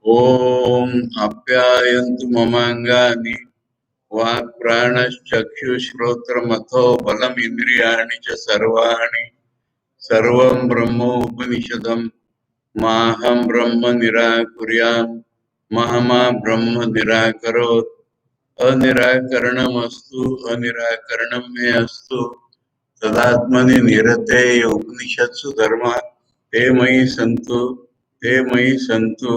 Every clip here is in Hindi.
ओम आप्यायन्तु ममांगानि वाक्प्राणश्चक्षुश्रोत्रमथो बलमिन्द्रियाणि च सर्वाणि सर्वं ब्रह्मोपनिषदं माहं ब्रह्म निराकुर्याम् मा ब्रह्म निराकरोत्। अनिराकरणमस्तु अनिराकरणं मे अस्तु तदात्मनि निरते उपनिषत्सु धर्मा ते मयि सन्तु।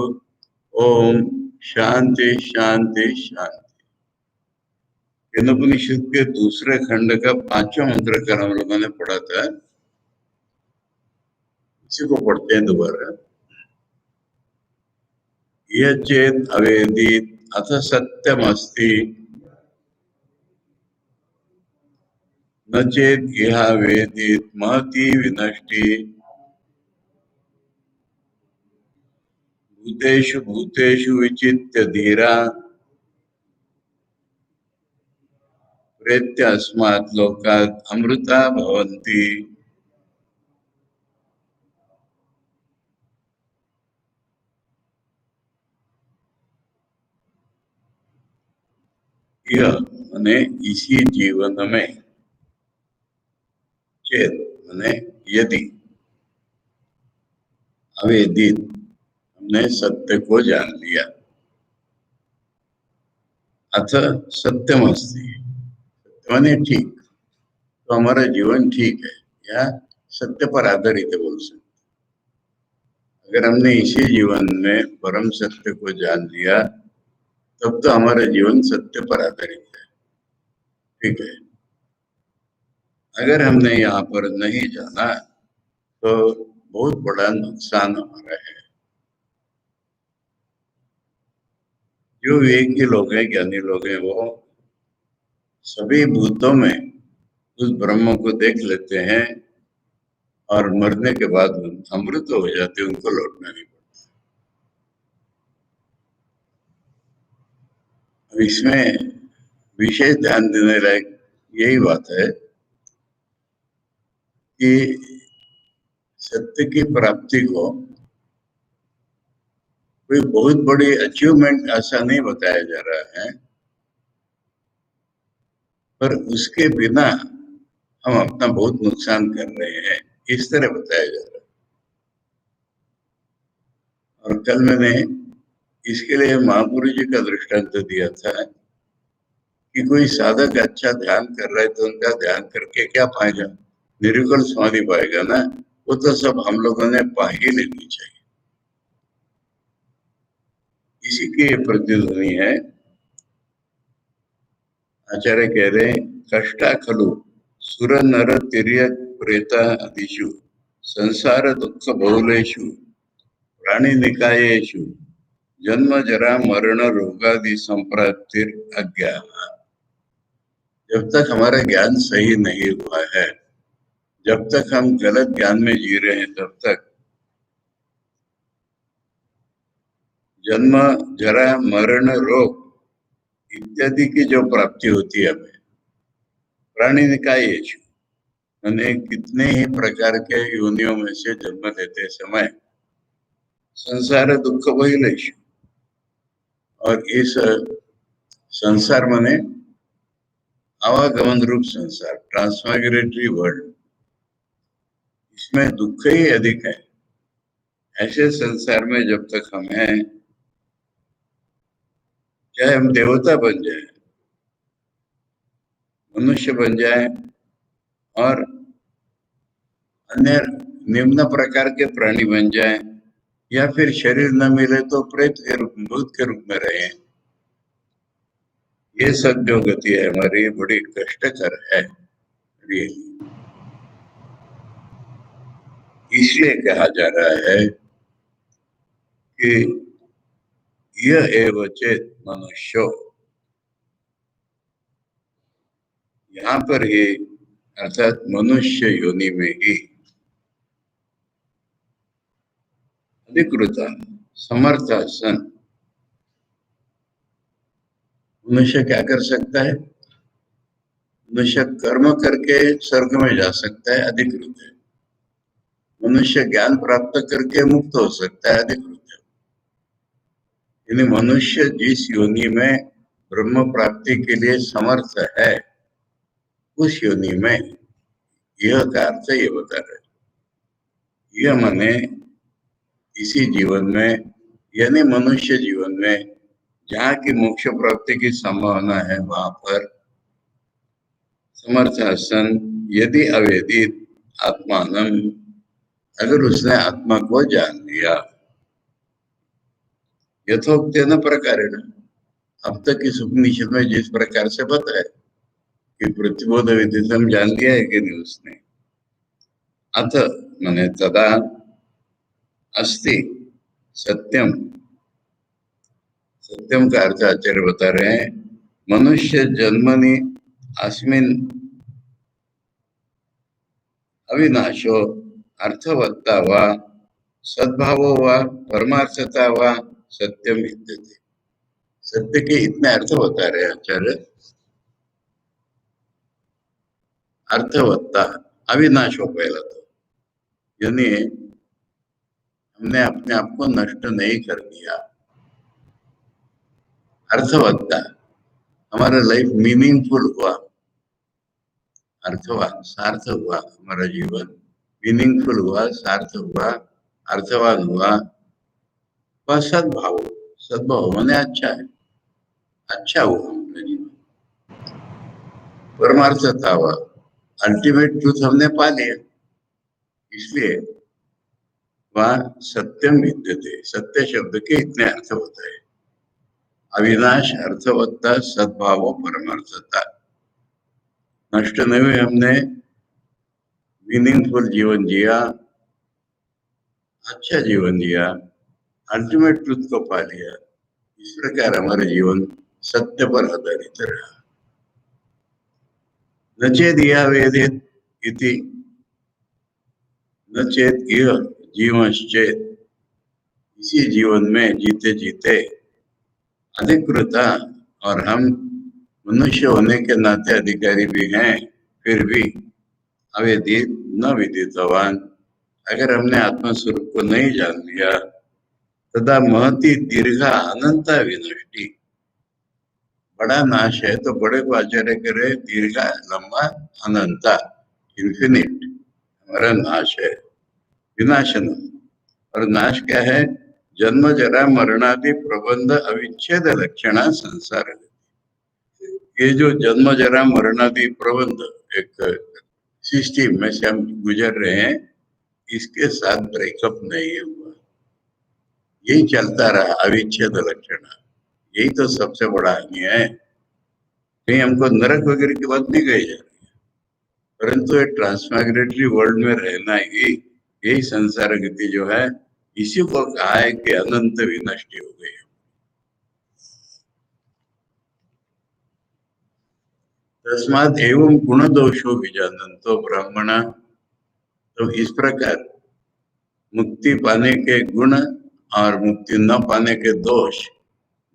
ओम शांति शांति शांति। केनोपनिषद के दूसरे खंड का 5वां मंत्र का हम लोगों ने पढ़ा था, इसी को पढ़ते हैं दोबारा। यह चेत अवेदित अथ सत्यमस्ति न चेत यह वेदित महति विनष्टि भूतेषु भूतेषु विचित्य धीरा प्रेत्य अस्मात् लोकात् अमृता भवन्ति। यह माने इसी जीवन में, चेत माने यदि, अवेदित हमने सत्य को जान लिया, अथ सत्यमस्ति माने ठीक, तो हमारा जीवन ठीक है या सत्य पर आधारित है बोल सकते। अगर हमने इसी जीवन में परम सत्य को जान लिया तब तो हमारा जीवन सत्य पर आधारित है, ठीक है। अगर हमने यहाँ पर नहीं जाना तो बहुत बड़ा नुकसान हमारा है। जो विवेकी लोग हैं, ज्ञानी लोग हैं, वो सभी भूतों में उस ब्रह्म को देख लेते हैं और मरने के बाद अमृत हो जाते, उनको लौटना नहीं पड़ता। इसमें विशेष ध्यान देने लायक यही बात है कि सत्य की प्राप्ति को कोई बहुत बड़ी अचीवमेंट ऐसा नहीं बताया जा रहा है, पर उसके बिना हम अपना बहुत नुकसान कर रहे हैं, इस तरह बताया जा रहा है। और कल मैंने इसके लिए महापुरुष जी का दृष्टांत दिया था कि कोई साधक अच्छा ध्यान कर रहा है तो उनका ध्यान करके क्या पाएगा, निर्विकल्प समाधि पाएगा ना। वो तो सब हम लोगों ने पा ही लेनी चाहिए। इसी की प्रतिध्वनि है। आचार्य कह रहे हैं, कष्टा खलु सुर नर तिर्यक प्रेत आदिषु संसार दुख बहुलेषु प्राणी निकायेषु जन्म जरा मरण रोगादि संप्राप्तिर अज्ञान। जब तक हमारा ज्ञान सही नहीं हुआ है, जब तक हम गलत ज्ञान में जी रहे हैं, तब तक जन्म जरा मरण रोग इत्यादि की जो प्राप्ति होती है हमें, प्राणी निकायेषु मैंने कितने ही प्रकार के योनियों में से जन्म लेते समय संसार दुख बहुलेषु, और इस संसार माने आवागमन रूप संसार, ट्रांसमाइग्रेटरी वर्ल्ड, इसमें दुख ही अधिक है। ऐसे संसार में जब तक हम हैं, चाहे हम देवता बन जाए, मनुष्य बन जाए और अन्य निम्न प्रकार के प्राणी बन जाए, या फिर शरीर न मिले तो प्रेत के रूप में, भूत के रूप में रहे, ये सब जो गति है हमारी बड़ी कष्टकर है। इसलिए कहा जा रहा है कि यह एव चेत मनुष्यो, यहाँ पर ही अर्थात मनुष्य योनि में ही अधिकृता समर्थ सन, मनुष्य क्या कर सकता है? मनुष्य कर्म करके स्वर्ग में जा सकता है, अधिकृत है। मनुष्य ज्ञान प्राप्त करके मुक्त हो सकता है, अधिकृत है। यानी मनुष्य जिस योनि में ब्रह्म प्राप्ति के लिए समर्थ है, उस योनि में यह का अर्थ ये बता रहे। यह माने इसी जीवन में, यानी मनुष्य जीवन में जहाँ की मोक्ष प्राप्ति की संभावना है, वहां पर समर्थ सन यदि अवेदित आत्मान, अगर उसने आत्मा को जान लिया, यथोक्तेन प्रकारेण, अब तक इस उपनिषद में जिस प्रकार से बताया कि प्रतिबोध विदितम जान लिया है कि नहीं उसने, अथ माने तदा अस्ति सत्यम, सत्यम का अर्थ आचार्य बता रहे हैं, मनुष्य जन्मनि अस्मिन अविनाशो अर्थवत्ता वा सद्भावो वा परमार्थता वा सत्यम विद्यते। सत्य के इतने अर्थ बता रहे हैं आचार्य। अर्थवत्ता, अविनाश हो पहला तो, यानी हमने अपने आप को नष्ट नहीं कर दिया। अर्थवत्ता, हमारा लाइफ मीनिंगफुल हुआ, अर्थवान सार्थ हुआ, हमारा जीवन मीनिंगफुल हुआ, सार्थ हुआ, अर्थवान हुआ, वह सद्भाव, सद्भाव माने अच्छा है, अच्छा हुआ हमारा जीवन, परमार्थता हुआ, अल्टीमेट ट्रूथ हमने पा लिया, इसलिए वह सत्यम विद्यते, सत्य शब्द के इतने अर्थ होते हैं, अविनाश, अर्थवत्ता, सद्भाव, परमार्थता। नष्ट नहीं हुए, हमने मीनिंगफुल जीवन जिया, अच्छा जीवन जिया, अल्टीमेट ट्रुथ को पा लिया, इस प्रकार हमारा जीवन सत्य पर आधारित रहा। न चेत यह वेदित इति, न चेत यह जीवश्चेत, इसी जीवन में जीते जीते अधिकृता, और हम मनुष्य होने के नाते अधिकारी भी हैं, फिर भी अवेदित न विदितवान, अगर हमने आत्मा स्वरूप को नहीं जान लिया, तदा महती दीर्घा अनंता विनष्टि, बड़ा नाश है तो बड़े को आचार्य करे दीर्घा, लंबा, अनंता, इन्फिनिट, हमारा नाश है, विनाशन। और नाश क्या है? जन्म जरा मरणादि प्रबंध अविच्छेद लक्षणा संसार। ये जो जन्म जरा मरणादि प्रबंध एक सिस्टम में से हम गुजर रहे हैं, इसके साथ ब्रेकअप नहीं हुआ, यही चलता रहा, अविच्छेद लक्षण, यही तो सबसे बड़ा हानि है। कहीं हमको नरक वगैरह की बात नहीं कही जा रही, परंतु एक ट्रांसमाइग्रेटरी वर्ल्ड में रहना ही, यही संसार गति जो है, इसी को कहा है कि अनंत विनष्टि हो गई। तस्मात् एवं गुण दोषो विजानन्तो ब्राह्मण, तो इस प्रकार मुक्ति पाने के गुण और मुक्ति न पाने के दोष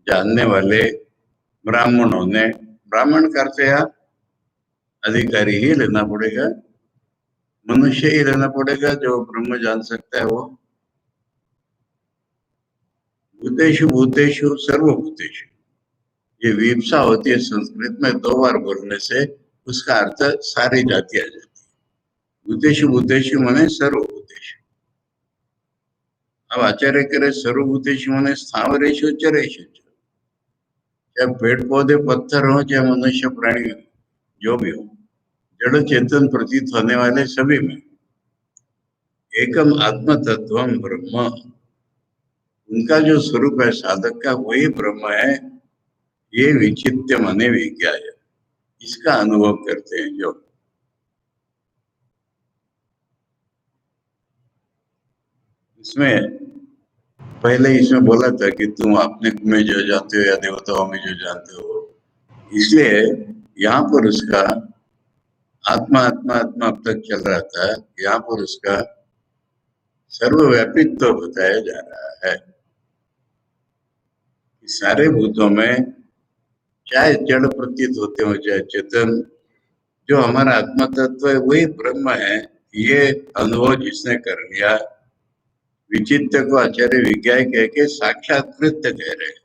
जानने वाले ब्राह्मणों ने, ब्राह्मण करते हैं अधिकारी ही लेना पड़ेगा, मनुष्य ही लेना पड़ेगा जो ब्रह्म जान सकता है वो। भूतेषु भूतेषु सर्वभूतेषु, ये विवक्षा होती है संस्कृत में, 2 बार बोलने से उसका अर्थ सारी जाति आ जाती है। भूतेषु भूतेषु माने सर्वभूतेषु। अब आचार्य करे सर्वभूतेषु माने स्थावरेषु चरेषु, चाहे पेड़ पौधे पत्थर हो, चाहे मनुष्य प्राणी जो भी हो, जड़ चेतन प्रतीत होने वाले सभी में एकम आत्म तत्वम ब्रह्म, उनका जो स्वरूप है साधक का वही ब्रह्म है, ये विचित्य माने विज्ञाय, इसका अनुभव करते हैं जो। इसमें पहले इसमें बोला था कि तुम अपने में जो जानते हो या देवताओं में जो जानते हो, इसलिए यहाँ पर उसका आत्मा आत्मा आत्मा अब तक चल रहा था, यहाँ पर उसका सर्वव्यापित्व बताया जा रहा है। सारे भूतों में चाहे जड़ प्रतीत होते हो चाहे चेतन, जो हमारा आत्मा तत्व है वही ब्रह्म है, ये अनुभव जिसने कर लिया विचित्र को आचार्य विज्ञा कह के साक्षात्कृत कह रहे हैं,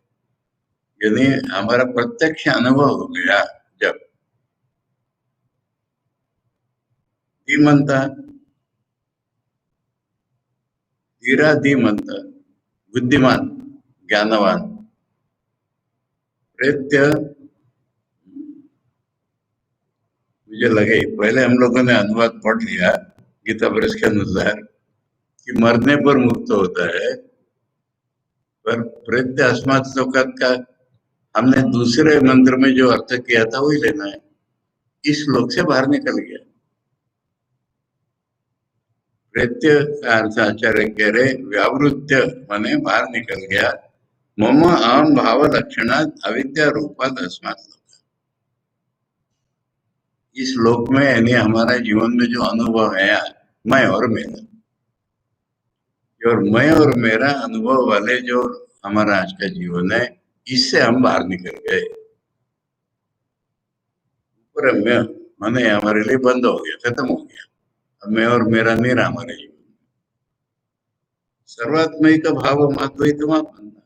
यानी हमारा प्रत्यक्ष अनुभव हो गया। जब धीमंता, धीरा धीमंत, बुद्धिमान, ज्ञानवान, प्रेत्य। मुझे लगे पहले हम लोगों ने अनुवाद पढ़ लिया गीता प्रेस के अनुसार कि मरने पर मुक्त होता है, पर प्रेत्य अस्मात् शोकात् का हमने दूसरे मंत्र में जो अर्थ किया था वही लेना है। इस श्लोक से बाहर निकल गया। प्रेत्य का अर्थ आचार्य कह रहे व्यावृत्य माने बाहर निकल गया। मम अहम भाव लक्षणात् अविद्या रूपात् अस्मात्। इस श्लोक में यानी हमारा जीवन में जो अनुभव है मैं और मेरा, और मैं और मेरा अनुभव वाले जो हमारा आज का जीवन है, इससे हम बाहर निकल गए। पूरा मैं माने हमारे लिए बंद हो गया, खत्म हो गया। अब मैं और मेरा नहीं रहा हमारे जीवन में। सर्वात्मिक भाव अद्वैतम बनना,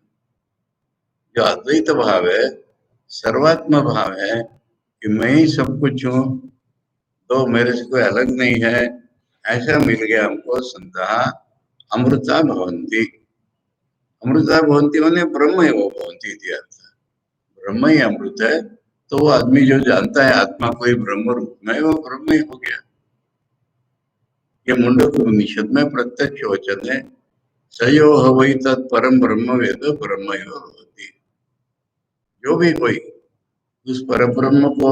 जो अद्वैत भाव है, सर्वात्म भाव है कि मैं ही सब कुछ हूँ, तो मेरे से कोई अलग नहीं है, ऐसा मिल गया हमको। संतः अमृता भवन्ति, अमृता भवन्ति माने ब्रह्म एव भवन्ति इति अर्थ। ब्रह्म ही अमृत है, तो वो आदमी जो जानता है आत्मा कोई ब्रह्म रूप में, वो ब्रह्म ही हो गया। ये मुंडक उपनिषद में प्रत्यक्ष वचन है। सयो वही तत्परम ब्रह्म वेद ब्रह्म एव भवति। जो भी कोई उस परब्रह्म को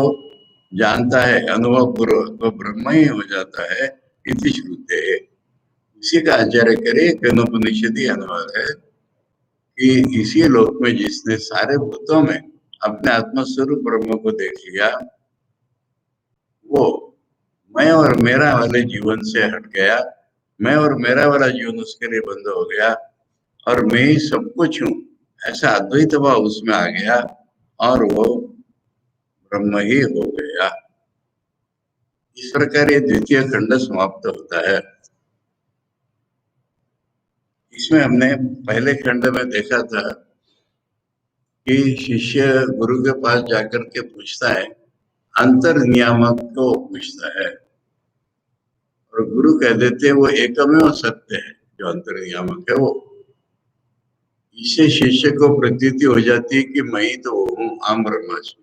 जानता है अनुभव पूर्वक, वो ब्रह्म ही हो जाता है। इति श्रुते, इसी का आचार्य करे केनोपनिषदि अनुवाद है कि इसी लोक में जिसने सारे भूतों में अपने आत्मस्वरूप ब्रह्म को देख लिया, वो मैं और मेरा वाले जीवन से हट गया। मैं और मेरा वाला जीवन उसके लिए बंद हो गया, और मैं ही सब कुछ हूँ, ऐसा अद्वैत भाव उसमें आ गया, और वो ब्रह्म ही हो गया। इस प्रकार ये द्वितीय खंड समाप्त होता है। इसमें हमने पहले खंड में देखा था कि शिष्य गुरु के पास जाकर के पूछता है, अंतर नियामक को पूछता है, और गुरु कह देते हैं वो एकमेव सत्य है जो अंतर नियामक है वो। इससे शिष्य को प्रतीति हो जाती है कि मैं ही तो हूँ आम ब्रह्मास्मि।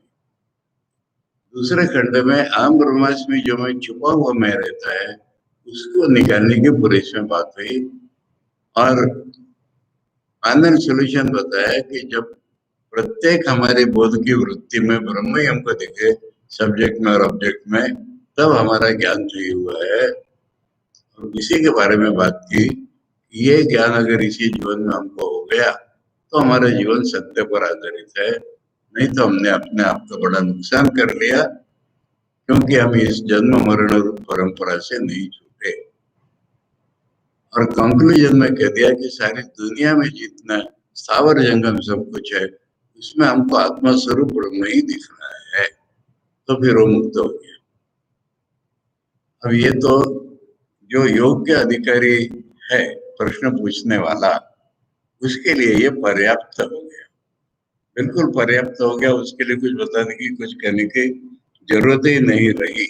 दूसरे खंड में आम ब्रह्मास्मि जो मैं छुपा हुआ मैं रहता है, उसको निकालने की पूरी इसमें बात हुई। और फाइनल सोल्यूशन बताया कि जब प्रत्येक हमारे बोध की वृत्ति में ब्रह्म ही हमको दिखे, सब्जेक्ट में और ऑब्जेक्ट में, तब हमारा ज्ञान सही हुआ है। और इसी के बारे में बात की, ये ज्ञान अगर इसी जीवन में हमको हो गया तो हमारा जीवन सत्य पर आधारित है, नहीं तो हमने अपने आप का बड़ा नुकसान कर लिया, क्योंकि हम इस जन्म मरण रूप परंपरा से नहीं छूटे। और कंक्लूजन में कह दिया कि सारी दुनिया में जितना स्थावर जंगम सब कुछ है, उसमें हमको आत्मा स्वरूप ब्रह्म ही दिख रहा है, तो फिर वो मुक्त हो गया। अब ये तो जो योग्य अधिकारी है प्रश्न पूछने वाला, उसके लिए ये पर्याप्त हो गया, बिल्कुल पर्याप्त हो गया। उसके लिए कुछ बताने की, कुछ कहने की जरूरत ही नहीं रही।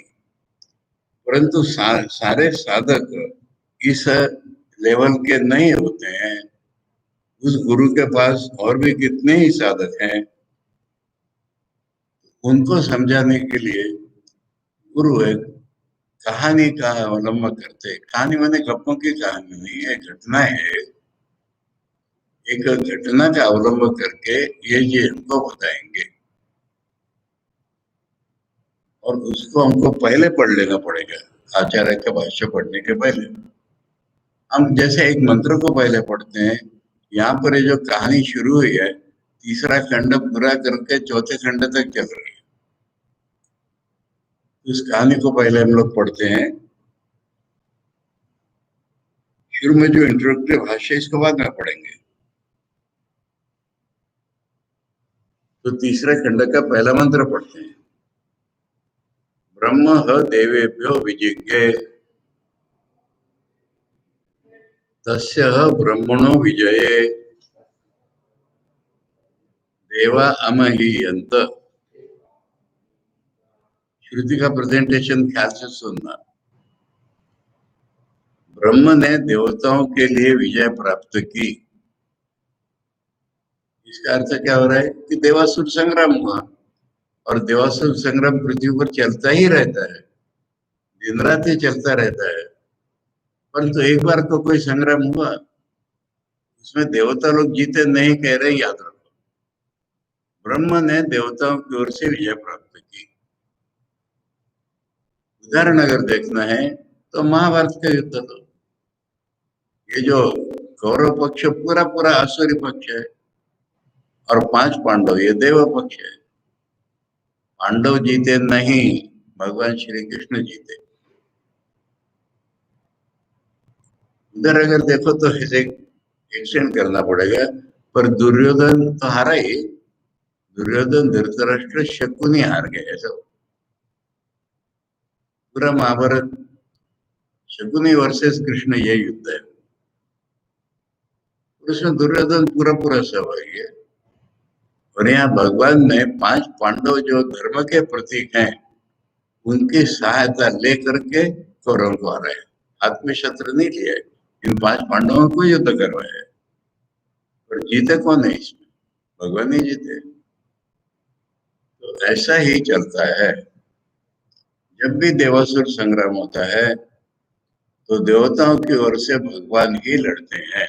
परंतु सारे साधक इस लेवल के नहीं होते हैं। उस गुरु के पास और भी कितने ही साधक हैं, उनको समझाने के लिए गुरु एक कहानी का अवलंबन करते। कहानी माने गप्पों की कहानी नहीं है, घटना है। एक घटना का अवलंबन करके ये हमको बताएंगे, और उसको हमको पहले पढ़ लेना पड़ेगा। आचार्य का भाष्य पढ़ने के पहले हम जैसे एक मंत्र को पहले पढ़ते हैं, यहाँ पर ये जो कहानी शुरू हुई है, तीसरा खंड पूरा करके चौथे खंड तक चल रही है। उस कहानी को पहले हम लोग पढ़ते हैं। शुरू में जो इंट्रोडक्टरी भाष्य, इसको बाद में पढ़ेंगे। तो तीसरे खंड का पहला मंत्र पढ़ते हैं। ब्रह्म ह देवेभ्यो विजिज्ञे, तस्य ब्रह्मणो विजये देवा अमहीयंत। श्रुति का प्रेजेंटेशन ख्याल से सुनना। ब्रह्म ने देवताओं के लिए विजय प्राप्त की। इसका अर्थ क्या हो रहा है कि देवासुर संग्राम हुआ, और देवासुर संग्राम पृथ्वी पर चलता ही रहता है, दिन रात ही चलता रहता है। परंतु एक बार तो कोई संग्राम हुआ, उसमें देवता लोग जीते नहीं कह रहे, याद रखो। ब्रह्म ने देवताओं की ओर से विजय प्राप्त की। उदाहरण अगर देखना है तो महाभारत का युद्ध लो। ये जो कौरव पक्ष पूरा पूरा आसुरी पक्ष है, और 5 पांडव ये देव पक्ष है। पांडव जीते नहीं, भगवान श्री कृष्ण जीते। उधर अगर देखो तो ऐसे एक्सटेंड करना पड़ेगा, पर दुर्योधन तो हारा ही। दुर्योधन, धृतराष्ट्र, शकुनी हार गए। ऐसा पूरा महाभारत शकुनी वर्सेस कृष्ण ये युद्ध है। उसमें दुर्योधन पूरा पूरा सहभागी है। और यहाँ भगवान ने 5 पांडव जो धर्म के प्रतीक हैं, उनकी सहायता लेकर के कौरवों को हराए। हाथ में शस्त्र नहीं लिया है, इन 5 पांडवों को युद्ध करवाया है। और जीते कौन है इसमें? भगवान ही जीते। तो ऐसा ही चलता है। जब भी देवासुर संग्राम होता है तो देवताओं की ओर से भगवान ही लड़ते हैं।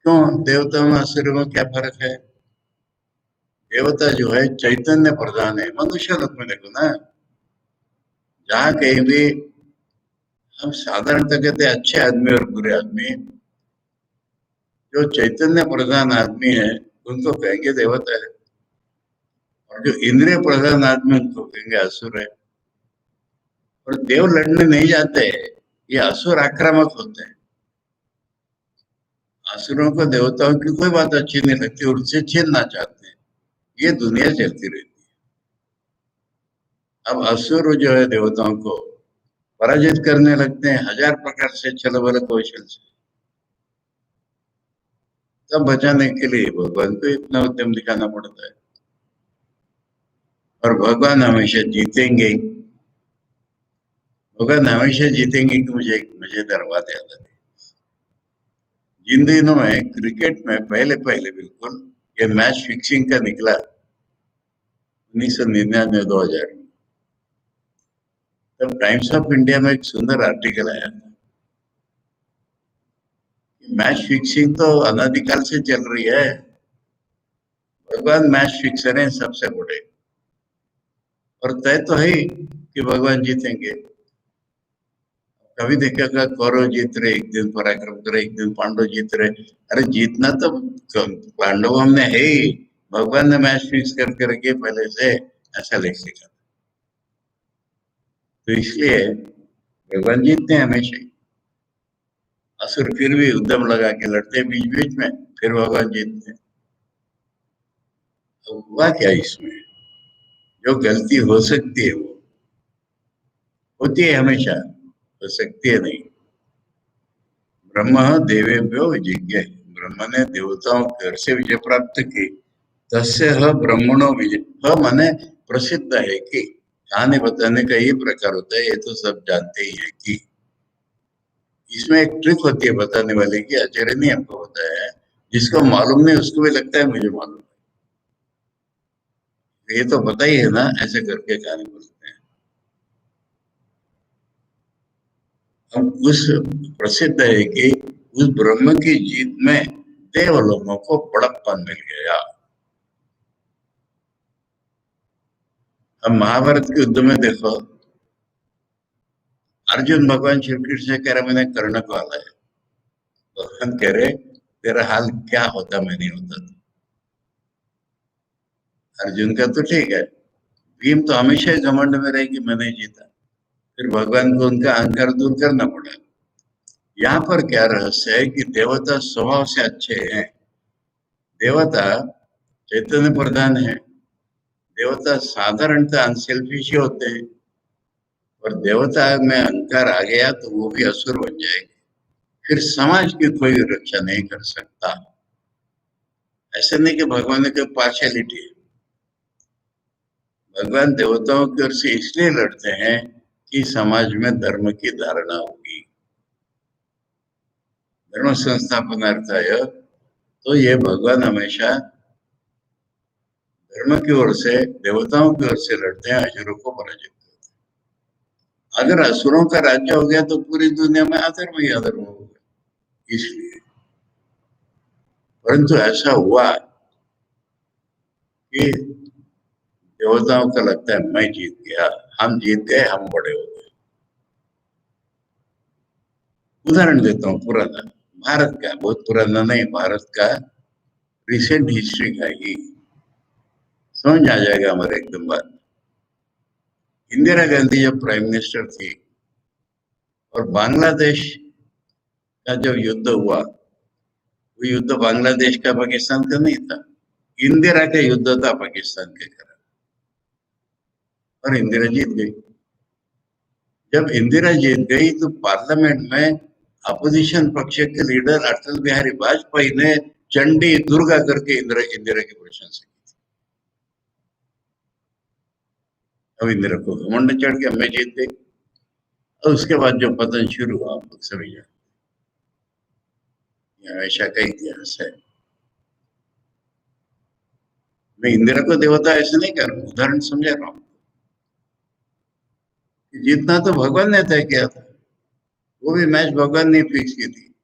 क्यों? देवताओं में असुरों में क्या फर्क है? देवता जो है चैतन्य प्रधान है। मनुष्य लोक में देखो ना, जहाँ कहीं भी हम साधारणतः कहते हैं अच्छे आदमी और बुरे आदमी, जो चैतन्य प्रधान आदमी है उनको कहेंगे देवता है, और जो इंद्रिय प्रधान आदमी उनको कहेंगे असुर है। और देव लड़ने नहीं जाते, ये असुर आक्रामक होते हैं। असुरों को देवताओं की कोई बात अच्छी नहीं लगती, उनसे छीनना चाहते हैं। ये दुनिया चलती रहती है। अब असुर जो है देवताओं को पराजित करने लगते हैं 1000 प्रकार से, छल बल कौशल से। तब बचाने के लिए भगवान को इतना उद्यम दिखाना पड़ता है। और भगवान हमेशा जीतेंगे। भगवान हमेशा जीतेंगे कि मुझे एक मजेदार बात याद आती है। जिन दिनों में क्रिकेट में पहले पहले बिल्कुल ये मैच फिक्सिंग का निकला, 1999-2000 में, तब टाइम्स ऑफ इंडिया में एक सुंदर आर्टिकल आया था। मैच फिक्सिंग तो अनादिकाल से चल रही है। भगवान मैच फिक्सर हैं सबसे बड़े, और तय तो है ही कि भगवान जीतेंगे। कभी देखेगा कौरव जीत रहे, एक दिन पराक्रम करे, एक दिन पांडव जीत रहे। अरे जीतना तो पांडवों में है ही, भगवान ने मैच फिक्स करके रखे पहले से, ऐसा लिख लिखा। तो इसलिए भगवान जीतते हैं हमेशा ही। असुर फिर भी उद्यम लगा के लड़ते हैं बीच बीच में, फिर भगवान जीतते हैं। तो हुआ क्या इसमें? जो गलती हो सकती है वो होती है हमेशा, हो सकती है नहीं। ब्रह्म देवेभ्यो विजिज्ञ। ब्रह्म ने देवताओं की ओर से विजय प्राप्त की। तस्य ह ब्रह्मणो विजय। ह माने प्रसिद्ध है कि, कहानी बताने का ये प्रकार होता है, ये तो सब जानते ही है कि। इसमें एक ट्रिक होती है बताने वाले की, आचार्य ने हमको बताया है। जिसको मालूम नहीं उसको भी लगता है मुझे मालूम है, ये तो पता ही है ना, ऐसे करके कहानी बोलते हैं। अब उस प्रसिद्ध है कि उस ब्रह्म की जीत में देवलोगों को बड़प्पन मिल गया। अब महाभारत के युद्ध में देखो, अर्जुन भगवान श्री कृष्ण से कह रहा मैंने कर्ण को हराया है। भगवान कह रहे तेरा हाल क्या होता मैं नहीं होता तो। अर्जुन का तो ठीक है, भीम तो हमेशा ही घमंड में रहे कि मैंने जीता। फिर भगवान को उनका अहंकार दूर करना पड़ा। यहाँ पर क्या रहस्य है कि देवता स्वभाव से अच्छे हैं। देवता चैतन्य प्रधान है। देवता साधारणतः अनसेल्फिश होते हैं। और देवता में अहंकार आ गया तो वो भी असुर बन जाएगा। फिर समाज की कोई रक्षा नहीं कर सकता। ऐसे नहीं कि भगवान की पार्शियलिटी है। भगवान देवताओं की ओर से इसलिए लड़ते हैं कि समाज में धर्म की धारणा होगी, धर्म संस्थापनार्थाय। तो ये भगवान हमेशा धर्म की ओर से, देवताओं की ओर से लड़ते हैं, असुरों को पराजित करते हैं। अगर असुरों का राज्य हो गया तो पूरी दुनिया में अधर्म ही अधर्म होगा, इसलिए। परंतु ऐसा हुआ कि देवताओं को लगता है मैं जीत गया, हम जीत गए, हम बड़े हो गए। उदाहरण देता हूँ पुराना, भारत का, बहुत पुराना नहीं, भारत का रिसेंट हिस्ट्री का ही समझ आ जाएगा हमारे एकदम बात। इंदिरा गांधी जब प्राइम मिनिस्टर थी और बांग्लादेश का जब युद्ध हुआ, वो युद्ध बांग्लादेश का पाकिस्तान का नहीं था, इंदिरा का युद्ध था पाकिस्तान के खिलाफ, और इंदिरा जीत गई। जब इंदिरा जीत गई तो पार्लियामेंट में अपोजिशन पक्ष के लीडर अटल बिहारी वाजपेयी ने चंडी दुर्गा करके इंदिरा इंदिरा की प्रशंसा की। अब इंदिरा को घमंड चढ़ के मैं जीत गई, और उसके बाद जो पतन शुरू हुआ आप लोग सभी जानते हैं, हमेशा का इतिहास है। मैं इंदिरा को देवता ऐसे नहीं कर रहा हूँ, उदाहरण समझा रहा हूँ। जीतना तो भगवान ने तय किया था, वो भी मैच भगवान ने फिक्स की थी,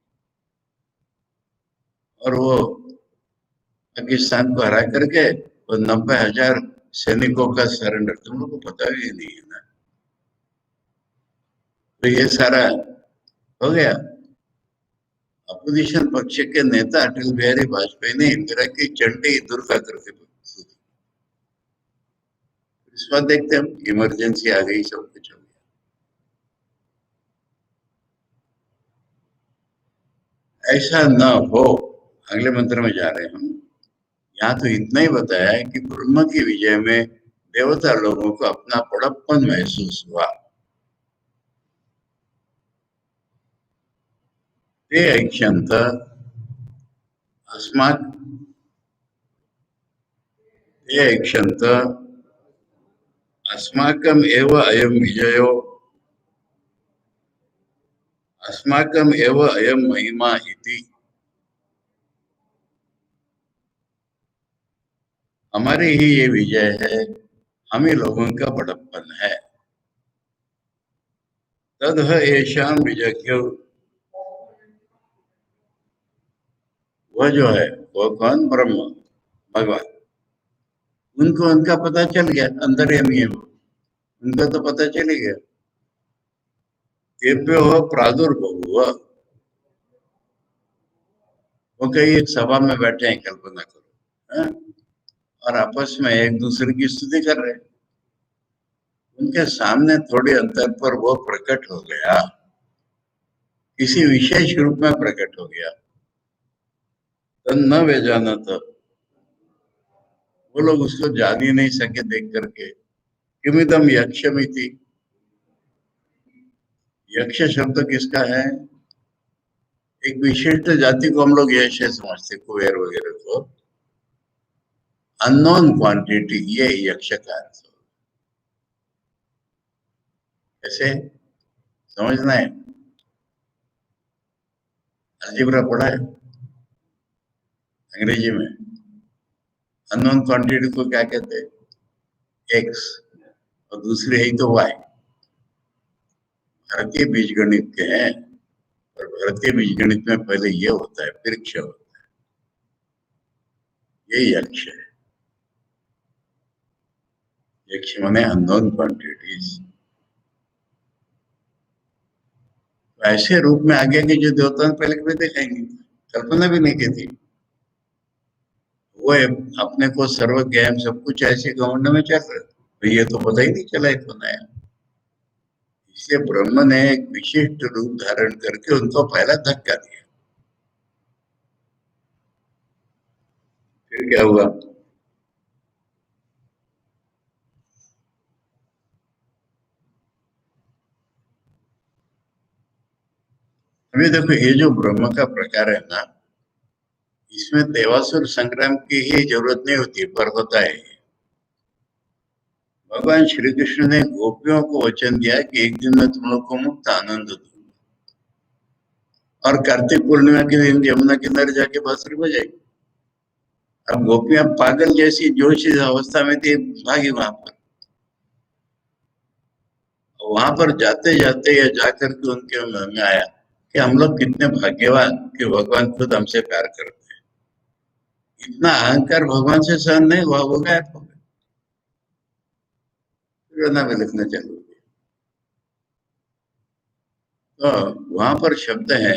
और वो पाकिस्तान को हरा करके वो 90,000 सैनिकों का सरेंडर, तुम लोग को पता भी नहीं है ना। तो ये सारा हो गया। अपोजिशन पक्ष के नेता अटल बिहारी वाजपेयी ने इंदिरा की चंडी दुर्गा करके, इस बात देखते हम, इमरजेंसी आ गई, सब कुछ हो गया। ऐसा न हो, अगले मंत्र में जा रहे हैं हम। यहाँ तो इतना ही बताया है कि ब्रह्म की विजय में देवता लोगों को अपना बड़प्पन महसूस हुआ। ते ऐक्षंत अस्मात् ते ऐक्षंत अस्माकम एव अयम विजयो अस्माकम एव अयम महिमा इति। हमारी ही ये विजय है, हम ही लोगों का बड़प्पन है। तद येषां विजज्ञ, वह जो है, वो कौन? ब्रह्म, भगवान। उनको उनका पता चल गया, अंतर्यामी है वो, उनका तो पता चल ही गया। तेभ्यो प्रादुर्बभूव, वो कहीं एक सभा में बैठे हैं, कल्पना करो, हाँ? और आपस में एक दूसरे की स्तुति कर रहे हैं। उनके सामने थोड़ी अंतर पर वो प्रकट हो गया, किसी विशेष रूप में प्रकट हो गया। तन न वे जाना था, वो लोग उसको जान ही नहीं सके देख करके। किमिदम यक्षमिति, यक्ष शब्द किसका है? एक विशिष्ट जाति को हम लोग यक्ष समझते, कुबेर वगैरह को। अननोन क्वांटिटी, ये यक्ष का अर्थ। कैसे समझना है? अलजेब्रा पढ़ा है अंग्रेजी में? अननोन क्वांटिटी को क्या कहते हैं? एक्स, और दूसरे है तो वाई। भारतीय बीजगणित के हैं, और भारतीय बीजगणित में पहले ये होता है, फिर क्ष होता है। ये यक्ष है। यक्ष माने अननोन क्वांटिटीज। ऐसे रूप में आगे के जो देवता ने पहले कभी देखा ही नहीं, कल्पना भी नहीं की थी। वो अपने को सर्वज्ञ सब कुछ ऐसे घमंड में चल रहे, तो ये तो पता ही नहीं चला है कौन आया। इसलिए ब्रह्म ने एक विशिष्ट रूप धारण करके उनको पहला धक्का दिया। फिर क्या हुआ? अभी देखो ये जो ब्रह्म का प्रकार है ना, इसमें देवासुर संग्राम की ही जरूरत नहीं होती, पर होता है। भगवान श्री कृष्ण ने गोपियों को वचन दिया कि एक दिन मैं तुम लोग को मुक्त आनंद दूंगा, और कार्तिक पूर्णिमा के दिन यमुना किनारे जाके बांसुरी बजाई। अब गोपियां पागल जैसी जोश इस अवस्था में थी, भागी वहां पर। वहां पर जाते जाते या जाकर के उनके मन में आया कि हम लोग कितने भाग्यवान कि भगवान खुद हमसे प्यार करते हैं। इतना अहंकार भगवान से सहन नहीं हुआ, वो गायब हो गए। रोना में लिखना चालू हो गया। तो वहां पर शब्द है,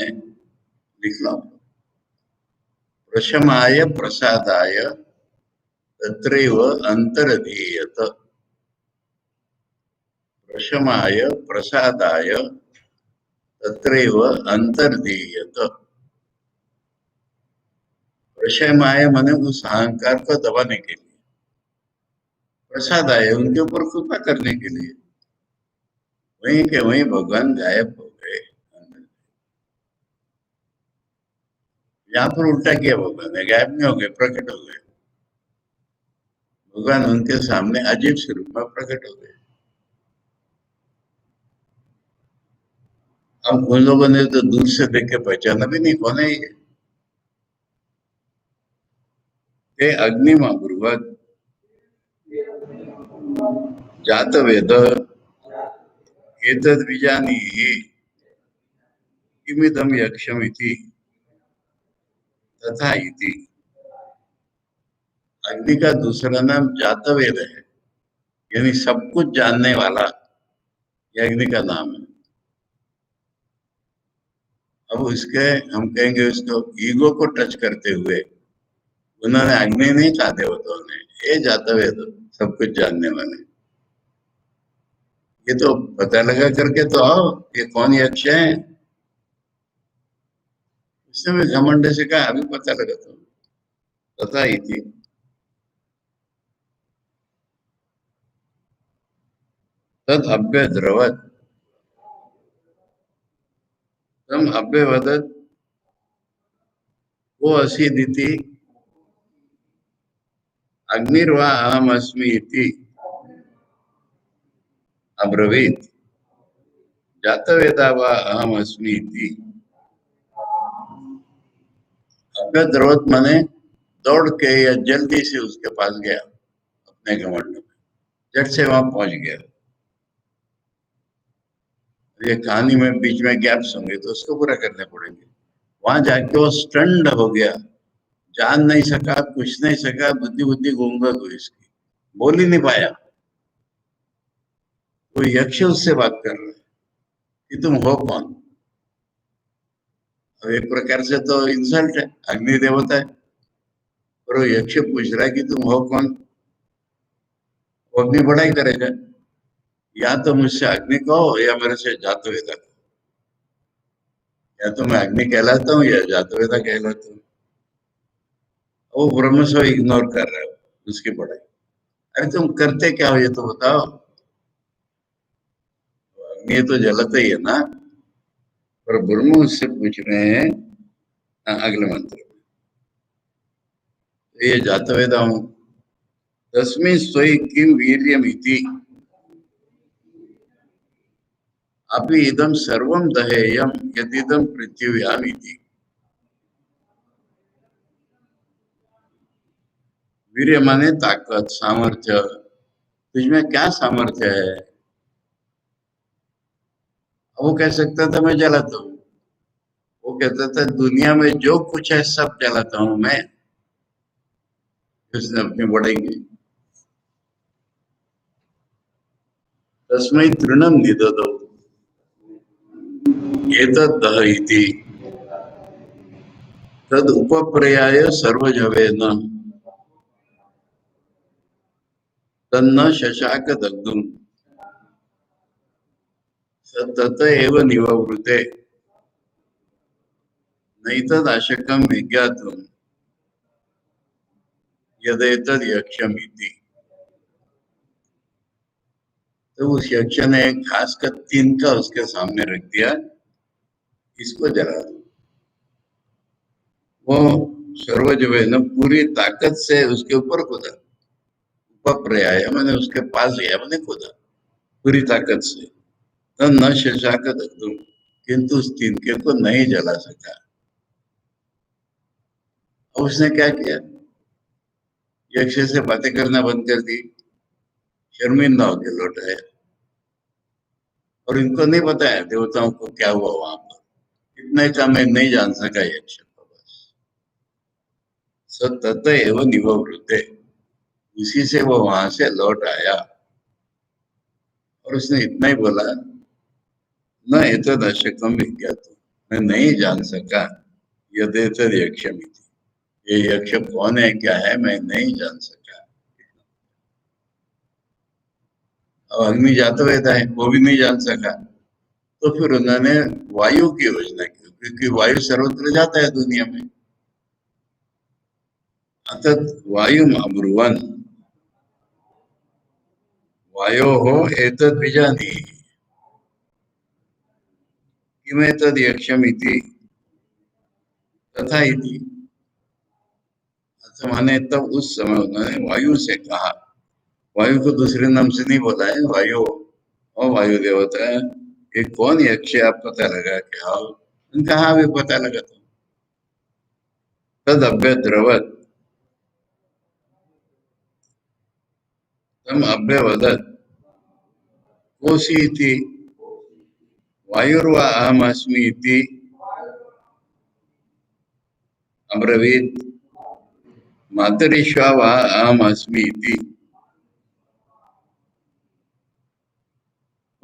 लिख लो। प्रशमाय प्रसादाय तत्रैव अंतरधीयत। प्रशमाय प्रसादाय तत्रैव अंतर्धीयत। प्रशमाय माने उस अहंकार को दबाने के लिए, प्रसाद आए उनके ऊपर कृपा करने के लिए। वहीं के वहीं भगवान गायब हो गए। यहाँ पर उल्टा किया भगवान ने, गायब नहीं हो गए, प्रकट हो गए। भगवान उनके सामने अजीब स्वरूप में प्रकट हो गए। अब उन लोगों ने तो दूर से देख के पहचाना भी नहीं कौन है ये अग्निमा ब्रुवत् जात वेद एतद् विजानीहि किमिदं यक्षमिति तथा इति। अग्नि का दूसरा नाम जातवेद है, यानी सब कुछ जानने वाला, ये अग्नि का नाम है। अब उसके हम कहेंगे उसको ईगो को टच करते हुए उन्होंने अग्नि नहीं कहा देवताओं ने, ये जातवेद सब कुछ जानने वाले। ये तो पता लगा करके तो आओ ये कौन यक्ष है। उसने भी घमंड से कहा अभी पता लगा तो तथा ही थी। तद अभ्य द्रवत तम अभ्य वदत वो असीदिति अग्निर्वा अहम अस्मि इति अब्रवीत जातवेदा वा अहम अस्मि इति। अभ्य द्रवत माने दौड़ के या जल्दी से उसके पास गया अपने घमंड में, झट से वहां पहुंच गया। ये कहानी में बीच में गैप्स होंगे तो उसको पूरा करने पड़ेंगे। वहां जाके वो स्टंड हो गया, जान नहीं सका, कुछ नहीं सका, बुद्धि बुद्धि गूंगा हुई इसकी, बोल ही नहीं पाया। वो यक्ष उससे बात कर रहा है कि तुम हो कौन। अब एक प्रकार से तो इंसल्ट है, अग्नि देवता है, और वो यक्ष पूछ रहा है कि तुम हो कौन। वो अपनी बड़ाई करेगा, या तो मुझसे अग्नि कहो या मेरे से जातवेदा कहो, या तो मैं अग्नि कहलाता हूँ या जातवेदा कहलाता हूँ। वो ब्रह्म से इग्नोर कर रहा है उसकी पढ़ाई। अरे तुम करते क्या हो ये तो बताओ। अग्नि तो जलता ही है ना। पर ब्रह्म उससे पूछ रहे हैं अगले मंत्र में, तो ये जातवेदा हूं। तस्मिन् स्वयं किम वीर्यम इति अभी इदम सर्वम दहेयम यदिदम पृथ्व्याम इति। वीर्य माने ताकत, सामर्थ्य। तुझमें क्या सामर्थ्य है। वो कह सकता था मैं जलाता हूँ, वो कहता था दुनिया में जो कुछ है सब जलाता हूं मैं। उसने अपनी बड़ाई की। तस्मै तृणम निददौ एतद् दह इति तद उपप्रयाय सर्वजवेन तन्न शशाक दग्धुम स तत एव निववृते नैतदाशकं विज्ञातुं यदेतद् यक्षम् इति। तो उस यक्ष ने एक घास का तिनका उसके सामने रख दिया इसको जला दो। वो सर्व जो है ना पूरी ताकत से उसके ऊपर कूदा, उपप्रयाय मैंने उसके पास गया, मैंने कूदा पूरी ताकत से। तो न शशाक दग्धुम, किंतु उस तिनके को नहीं जला सका। और उसने क्या किया, यक्ष से बातें करना बंद कर दी, शर्मिंदा होकर लौट आया। और इनको नहीं बताया देवताओं को क्या हुआ वहां पर, इतने का मैं नहीं जान सका यक्ष को बस। सतत एवं निवृत्ते, उसी से वो वहां से लौट आया। और उसने इतना ही बोला, न एतद अशक्यम विज्ञातुम, मैं नहीं जान सका यदेतद यक्षमिति, ये यक्ष कौन है क्या है मैं नहीं जान सका। और अग्नि जातवेदा है वो भी नहीं जान सका। तो फिर उन्होंने वायु की योजना की, क्योंकि वायु सर्वत्र जाता है दुनिया में। अतत वायु अब्रुवन, वायो हो एतद बीजानी किमेतद यक्षमिति तथा इति। अच्छा, माने तब उस समय उन्होंने वायु से कहा, वायु को दूसरे नाम से नहीं बोला है, वायु और वायु देवता है, ये कौन यक्ष है आप पता लगा के आओ। कहाँ भी पता लगा तो तद अभ्यद्रवत, तम अभ्यवदत कोशी इति वायुर्वा अहम अस्मि इति अब्रवीत मातरिश्वा वा अहम अस्मि इति।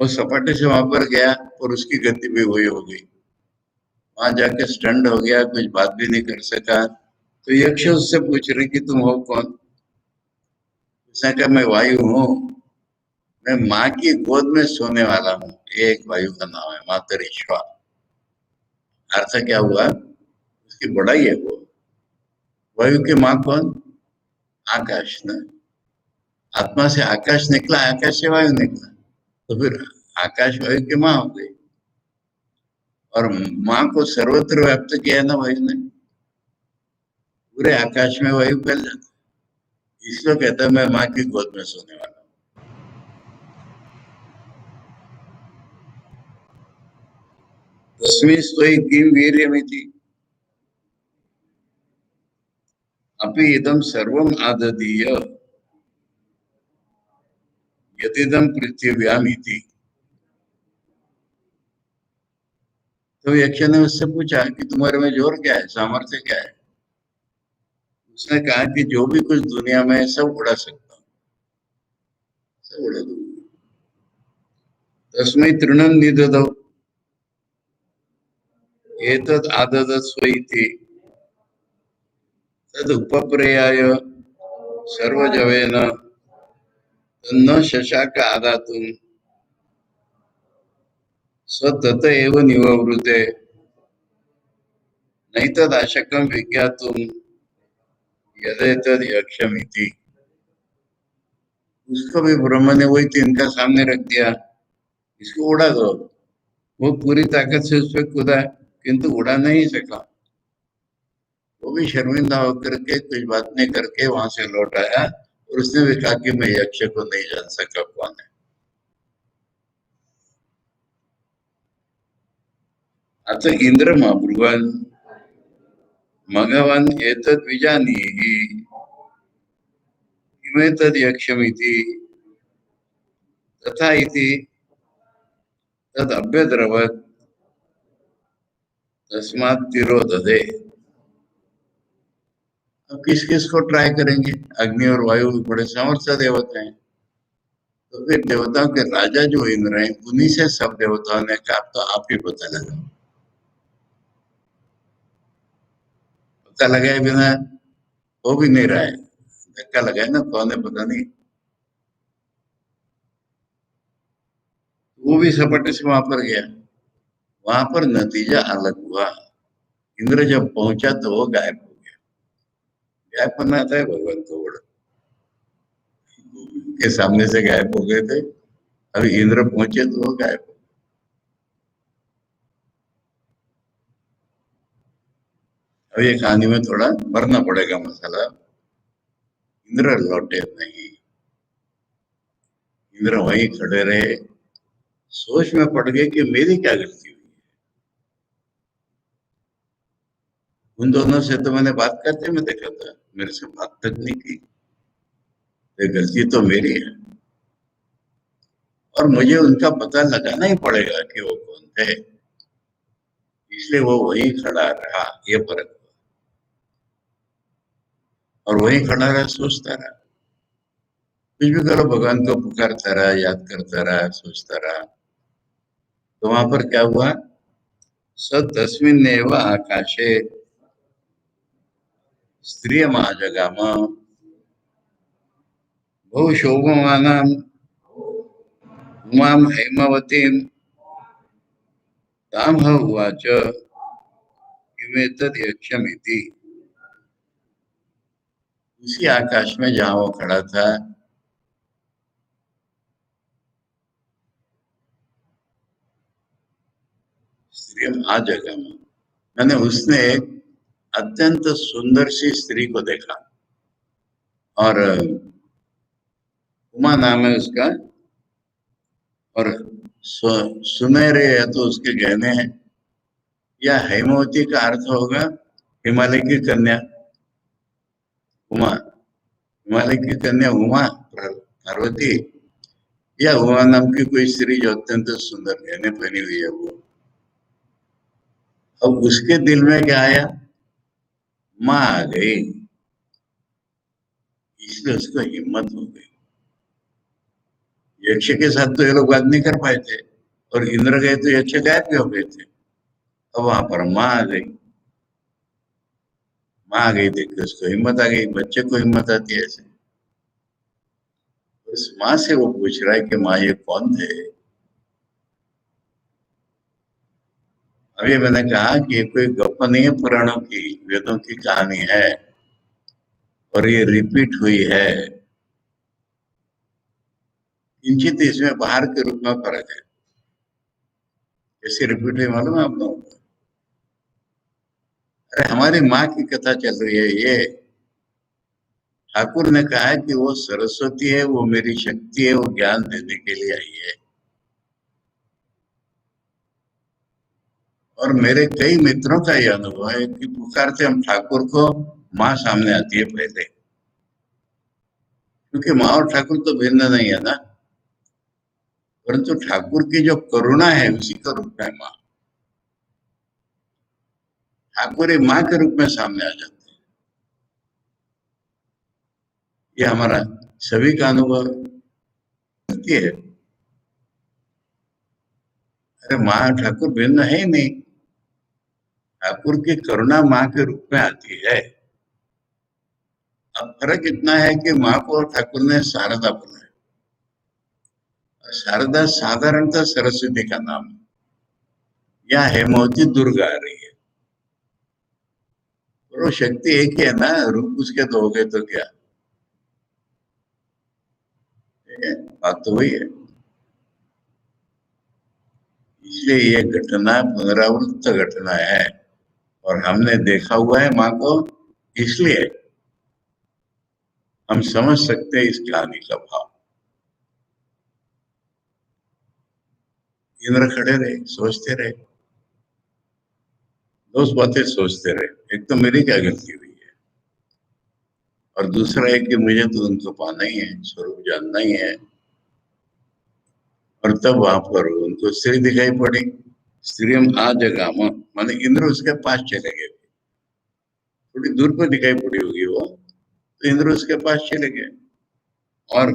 वो सपाटे से वहां पर गया और उसकी गति भी वही हो गई। वहां जाके स्टंड हो गया, कुछ बात भी नहीं कर सका। तो यक्ष उससे पूछ रहे कि तुम हो कौन। उसने कहा मैं वायु हूँ, मैं माँ की गोद में सोने वाला हूँ। ये एक वायु का नाम है, मातरिश्वा। अर्थ क्या हुआ, उसकी बड़ाई है वो। वायु की माँ कौन, आकाश न, आत्मा से आकाश निकला, आकाश से वायु निकला, तो फिर आकाश वायु की माँ हो गई। और माँ को सर्वत्र व्याप्त किया है ना वायु ने, पूरे आकाश में वायु फैल जाता है। इसलिए कहता है मैं माँ की गोद में सोने वाला हूँ। तस्मिन् स्वयं किम वीर्यमिति अपि इदं सर्वम् आददीय यदिदं पृथिव्याम इति। तो यक्ष ने उससे पूछा कि तुम्हारे में जोर क्या है, सामर्थ्य क्या है। उसने कहा कि जो भी कुछ दुनिया में है सब उड़ा सकता हूँ, सब उड़ा दूंगा। तस्मै तृणं निददौ एतद् आददत् स्व इति तद् उपप्रेयाय सर्वजवेन तन्न शशाक आदातुं स तत एव निववृते नैतदाशकं विज्ञातुं यदेतद् यक्षमिति। उसको भी ब्रह्म ने वही तिनका सामने रख दिया, इसको उड़ा दो। वो पूरी ताकत से उस पर कूदा, किंतु उड़ा नहीं सका। वो भी शर्मिंदा होकर के कुछ बात नहीं करके वहां से लौट आया। और उसने भी कहा कि मैं यक्ष को नहीं जान सका कौन है। अत इंद्र ब्रुवन् मघवन् एतद् विजानीहि किमेतद् यक्षमिति तथा इति तद् अभ्यद्रवत् तस्मात् तिरोदधे। अब किस किस को ट्राई करेंगे, अग्नि और वायु बड़े सामर्थ्य देवता हैं। तो फिर देवताओं के राजा जो इंद्र हैं, उन्हीं से सब देवताओं ने कहा तो आप ही पता लगा। पता लगाए बिना हो भी नहीं रहा है, धक्का लगाए ना, कौन है पता नहीं। वो भी सपाटे से वहां पर गया। वहां पर नतीजा अलग हुआ। इंद्र जब पहुंचा तो वो गायब हो गया। गायब होना आता है भगवान को, बड़ा के सामने से गायब हो गए थे। अभी इंद्र पहुंचे तो वो गायब हो अब ये कहानी में थोड़ा भरना पड़ेगा मसाला। इंद्र लौटे नहीं, इंद्र वहीं खड़े रहे, सोच में पड़ गए कि मेरी क्या गलती हुई। उन दोनों से तो मैंने बात करते में देखा था, मेरे से बात तक नहीं की। ये गलती तो मेरी है, और मुझे उनका पता लगाना ही पड़ेगा कि वो कौन थे। इसलिए वो वहीं खड़ा रहा, ये फर्क हुआ। और वहीं खड़ा रहा, सोचता रहा, कुछ भी करो, भगवान को पुकारता रहा, याद करता रहा, सोचता रहा। तो वहां पर क्या हुआ? स तस्मिन्नेव आकाशे स्त्रियमाजगाम बहु शोभमानां उमां हैमवतीं तां ह उवाच किमेतद् यक्षमिति। उसी आकाश में जहां वो खड़ा था, स्त्रियम आजगाम, मैंने उसने एक अत्यंत सुंदर सी स्त्री को देखा, और उमा नाम है उसका, और सुनहरे या तो उसके गहने हैं, या हेमवती का अर्थ होगा हिमालय की कन्या उमा। हिमालय की कन्या उमा, पार्वती, या उमा नाम की कोई स्त्री जो अत्यंत सुंदर गहने पहनी हुई है वो। अब उसके दिल में क्या आया? माँ आ गई, इसलिए उसको हिम्मत हो गई। यक्ष के साथ तो ये लोग बात नहीं कर पाए थे, और इंद्र गए तो यक्ष गायब भी हो गए थे। अब वहां पर माँ आ गई। माँ आ गई देख के उसको हिम्मत आ गई, बच्चे को हिम्मत आती है ऐसे। उस माँ से वो पूछ रहा है कि माँ ये कौन थे? अभी मैंने कहा कि ये कोई गप नहीं है, पुराणों की, वेदों की कहानी है, और ये रिपीट हुई है। किंचित इसमें बाहर के रूप में फर्क है। कैसे रिपीट हुई मालूम है आप लोगों को? अरे हमारी माँ की कथा चल रही है ये। ठाकुर ने कहा है कि वो सरस्वती है, वो मेरी शक्ति है, वो ज्ञान देने के लिए आई है। और मेरे कई मित्रों का यह अनुभव है कि पुकारते हम ठाकुर को, माँ सामने आती है पहले। क्योंकि माँ और ठाकुर तो भिन्न नहीं है ना, परंतु ठाकुर की जो करुणा है उसी का रूप है माँ। ठाकुर एक माँ के रूप में सामने आ जाते हैं। ये हमारा सभी का अनुभव है। अरे माँ ठाकुर भिन्न है ही नहीं, ठाकुर की करुणा माँ के रूप में आती है। अब फर्क इतना है कि माँ को ठाकुर ने शारदा बोला है। शारदा साधारणतः सरस्वती का नाम है, या हेमवती दुर्गा आ रही है। और वो शक्ति एक ही है ना, रूप उसके दो हो गए तो क्या? ठीक है, बात तो वही है। इसलिए ये घटना पुनरावृत्त घटना है, और हमने देखा हुआ है माँ को, इसलिए हम समझ सकते हैं इस कहानी का भाव। इंद्र खड़े रहे, सोचते रहे, दो बातें सोचते रहे। एक तो मेरी क्या गलती हुई है, और दूसरा है कि मुझे तो उनको पाना ही है, स्वरूप जानना ही है। और तब वहां पर उनको स्त्री दिखाई पड़ी। स्त्री हम आ जगह माने इंद्र उसके पास चले गए। थोड़ी दूर पर दिखाई पड़ी होगी वो, तो इंद्र उसके पास चले गए। और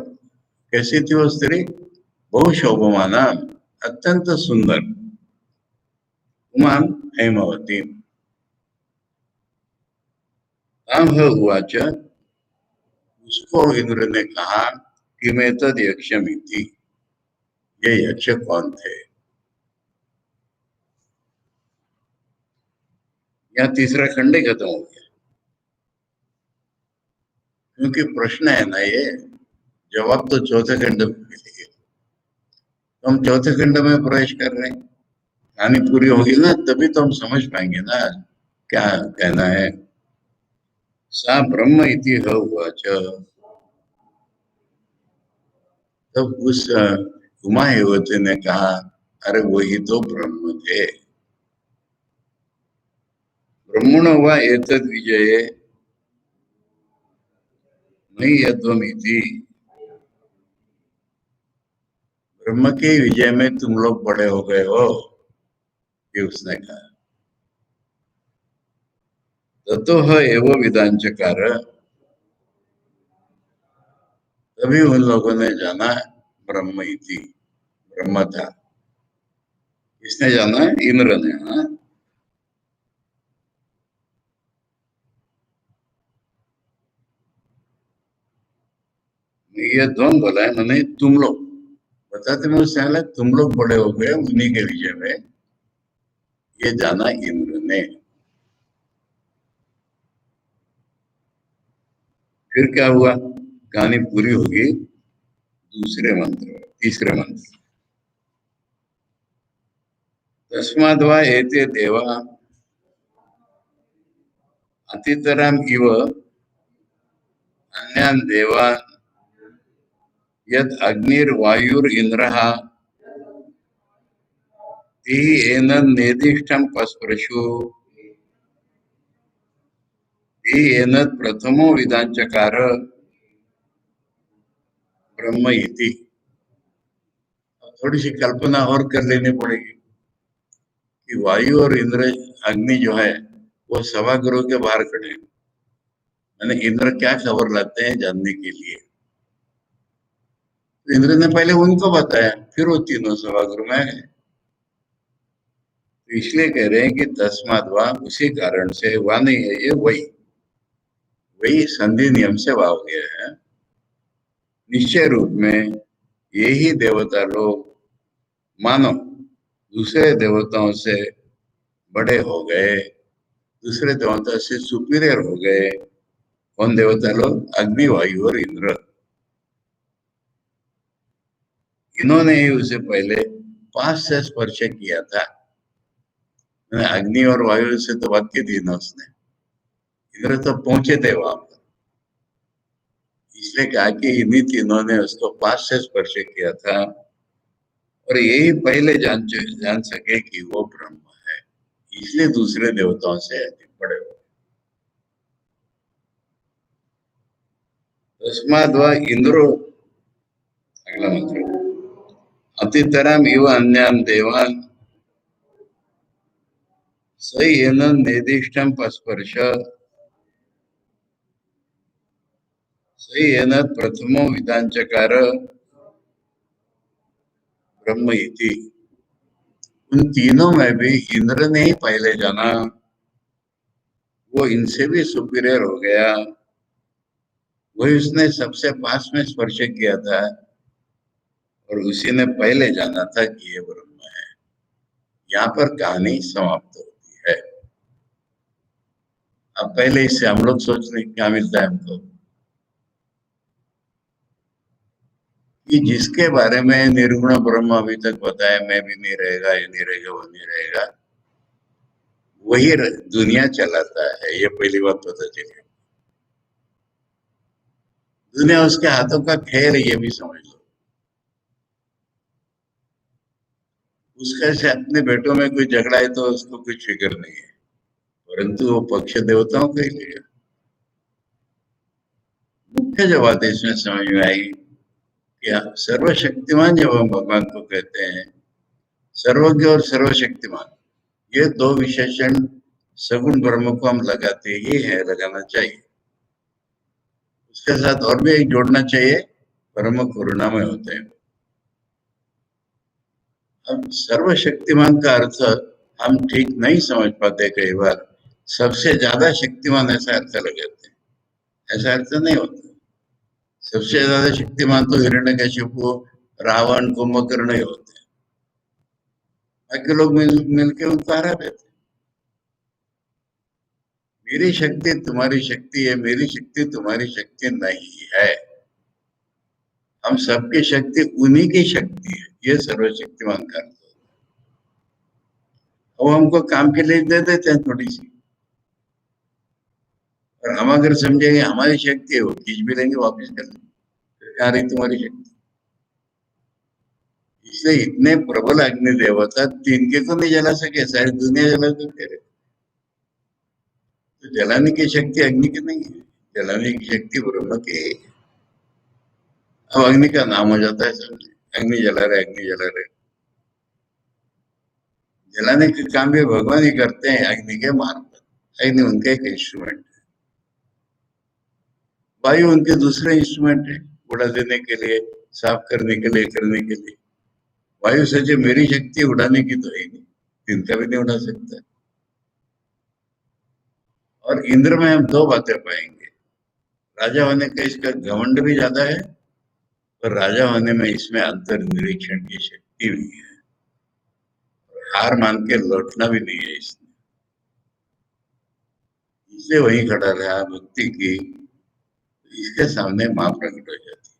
कैसी थी वो स्त्री? बहु शोभमाना, अत्यंत सुंदर, उमा हेमवती। ताम उवाच, उसको इंद्र ने कहा कि मैं तद यक्षमिति, ये यक्ष कौन थे? यहाँ तीसरा खंड ही खत्म हो गया। क्योंकि प्रश्न है ना ये, जवाब तो चौथे खंड में मिलेगा। तो हम चौथे खंड में प्रवेश कर रहे हैं, कहानी पूरी होगी ना तभी तो हम समझ पाएंगे ना। क्या कहना है? सा ब्रह्म इति ह उवाच। तब उस उमा युवती ने कहा, अरे वही तो ब्रह्म थे। ब्रह्मणो वा एतद् विजये नहीं यद्वमिति। ब्रह्म के विजय में तुम लोग बड़े हो गए हो, ये उसने कहा। ततो ह एव विदांचकार। तभी उन लोगों ने जाना ब्रह्म इति, ब्रह्म था। किसने जाना? इंद्र ने। हाँ, ये द्वंद बोला है मैंने, तुम लोग बताते में उससे अलग, तुम लोग बड़े हो गए उन्हीं के विजय में, ये जाना इंद्र ने। फिर क्या हुआ? कहानी पूरी होगी दूसरे मंत्र, तीसरे मंत्र। तस्माद्वा एते देवा अतितराम इव अन्यान् देवान् यद अग्निर्वायुरिन्द्रः ति एनन्नेदिष्टं पस्पृशु ति एनत् प्रथमो विदांचकार ब्रह्म इति। थोड़ी सी कल्पना और कर लेनी पड़ेगी कि वायु और इंद्र, अग्नि जो है वो सभागृह के बाहर खड़े हैं। मैंने इंद्र क्या खबर लाते हैं जानने के लिए, तो इंद्र ने पहले उनको बताया, फिर वो तीनों सभागृह में आ गए। तो इसलिए कह रहे हैं कि तस्माद वा, उसी कारण से, वा नहीं है ये, वही वही संधि नियम से वाव गया है। निश्चय रूप में यही देवता लोग मानो दूसरे देवताओं से बड़े हो गए, दूसरे देवता से सुपीरियर हो गए। कौन देवता लोग? अग्नि, वायु और इंद्र। इन्होंने ही उसे पहले पास से स्पर्श किया था। अग्नि और वायु से तो बात की थी ना उसने। इंद्र तो पहुंचे थे वहां पर, इसलिए कहा कि इन्हीं तीनों ने उसको पास से स्पर्श किया था, और यही पहले जान सके कि वो ब्रह्म है, इसलिए दूसरे देवताओं से अधिक बड़े हो। तस्माद् वा इंद्रो, अगला मंत्र, अतितरम इव अन्यान् देवान् स येन निर्दिष्टं पस्पर्श स येन प्रथमो विदांचकार ब्रह्म इति। उन तीनों में भी इंद्र ने ही पहले जाना, वो इनसे भी सुपीरियर हो गया, वही उसने सबसे पास में स्पर्श किया था, और उसी ने पहले जाना था कि ये ब्रह्म है। यहाँ पर कहानी समाप्त होती है। अब पहले इससे हम लोग सोच रहे क्या मिलता है हमको, कि जिसके बारे में निर्गुण ब्रह्म अभी तक बताया, मैं भी नहीं रहेगा, ये नहीं रहेगा, वो नहीं रहेगा, वही दुनिया चलाता है, ये पहली बात पता चली। दुनिया उसके हाथों का खेल है, ये भी समझ लो। उसका से अपने बेटों में कोई झगड़ा है तो उसको कुछ फिक्र नहीं है, परंतु वो पक्ष देवताओं के लिए। मुख्य जो बात इसमें समझ में आई कि सर्वशक्तिमान जब हम भगवान को कहते हैं, सर्वज्ञ और सर्वशक्तिमान, ये दो विशेषण सगुण ब्रह्म को हम लगाते ही है, लगाना चाहिए। उसके साथ और भी एक जोड़ना चाहिए, परम करुणामय होते हैं। अब सर्वशक्तिमान का अर्थ हम ठीक नहीं समझ पाते कई बार, सबसे ज्यादा शक्तिमान ऐसा अर्थ लगाते हैं, ऐसा अर्थ नहीं होता। सबसे ज्यादा शक्तिमान तो हिरण्यकशिपु, रावण, कुंभकर्ण ही होते हैं। बाकी लोग मिलके उनको हरा देते। मेरी शक्ति तुम्हारी शक्ति है, मेरी शक्ति तुम्हारी शक्ति नहीं है। हम सबकी शक्ति उन्हीं की शक्ति है, ये सर्वशक्तिमान का अर्थ। वो हमको काम के लिए दे देते हैं थोड़ी सी, और हम अगर समझेंगे हमारी शक्ति है, वो खींच भी लेंगे, वापस कर लेंगे, फिर कहाँ रही तुम्हारी शक्ति? इसलिए इतने प्रबल अग्नि देवता तिनके को नहीं जला सके, सारी दुनिया जला सकते रहे। तो जलाने की शक्ति अग्नि की नहीं है, जलाने की शक्ति ब्रह्म की है। अब अग्नि का नाम हो जाता है समझे, अग्नि जला रहे, अग्नि जला रहे। जलाने के काम भी भगवान ही करते हैं अग्नि के मार्फत। अग्नि उनका एक इंस्ट्रूमेंट है, वायु उनके दूसरे इंस्ट्रूमेंट है, उड़ा देने के लिए, साफ करने के लिए, करने के लिए। वायु से जो मेरी शक्ति उड़ाने की तो है नहीं, इनका भी नहीं उड़ा सकता। और इंद्र में हम दो बातें पाएंगे, राजा होने का इसका घमंड भी ज्यादा है, और राजा होने में इसमें अंतर निरीक्षण की शक्ति भी है, हार मान के लौटना भी नहीं है इसमें। इससे वही खड़ा रहा भक्ति की, इसके सामने मां प्रकट हो जाती।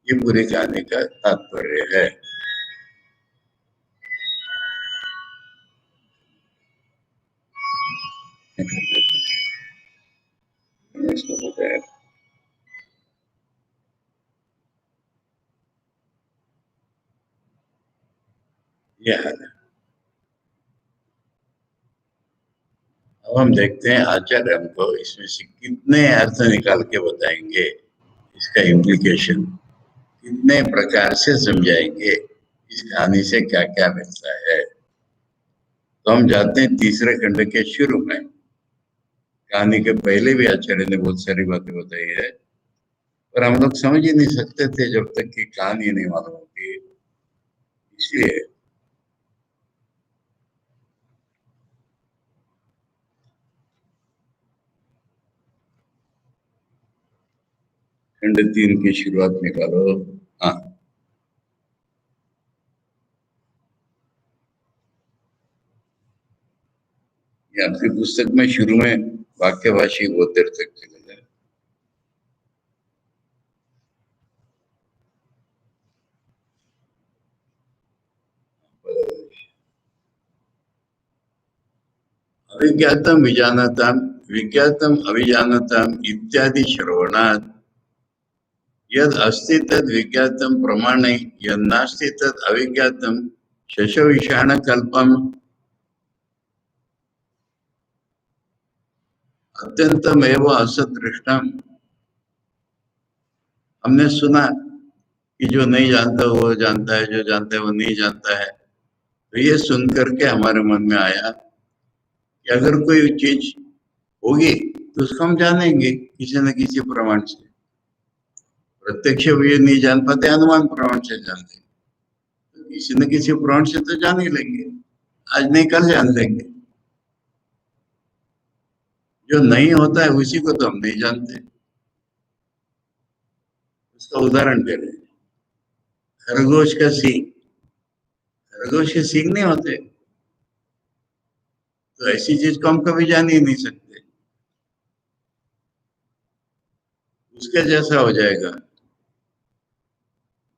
ये पूरी कहानी का तात्पर्य है। इसको बताया ये हाल है। अब हम देखते हैं आचार्य हमको इसमें से कितने अर्थ निकाल के बताएंगे, इसका इम्प्लीकेशन कितने प्रकार से समझाएंगे, इस कहानी से क्या क्या मिलता है। तो हम जाते हैं तीसरे खंड के शुरू में। कहानी के पहले भी आचार्य ने बहुत सारी बातें बताई है, पर हम लोग समझ ही नहीं सकते थे जब तक कि कहानी नहीं मालूम होती, इसलिए खंड 3 की शुरुआत निकालो। हाँ, ये आपकी पुस्तक में शुरू में वाक्यभाषी बहुत देर तक चले जाए। अविज्ञातम विजानताम, विज्ञातम अविजानताम इत्यादि श्रवणात् यद अस्ति तद विज्ञातम प्रमाणे, यद नास्ति तद अविज्ञातम शशविषाण कल्पम अत्यंतम एवं असदृष्टम। हमने सुना कि जो नहीं जानता वो जानता है, जो जानता है वो नहीं जानता है। तो ये सुन करके हमारे मन में आया कि अगर कोई चीज होगी तो उसको हम जानेंगे किसी न किसी प्रमाण से। प्रत्यक्ष भी नहीं जान पाते, अनुमान प्रमाण से जानते, तो किसी न किसी प्रमाण से तो जान ही लेंगे, आज नहीं कल जान लेंगे। जो नहीं होता है उसी को तो हम नहीं जानते। उसका उदाहरण दे रहे हैं, खरगोश का सींग, खरगोश के सींग नहीं होते, तो ऐसी चीज को हम कभी जान ही नहीं सकते, उसके जैसा हो जाएगा,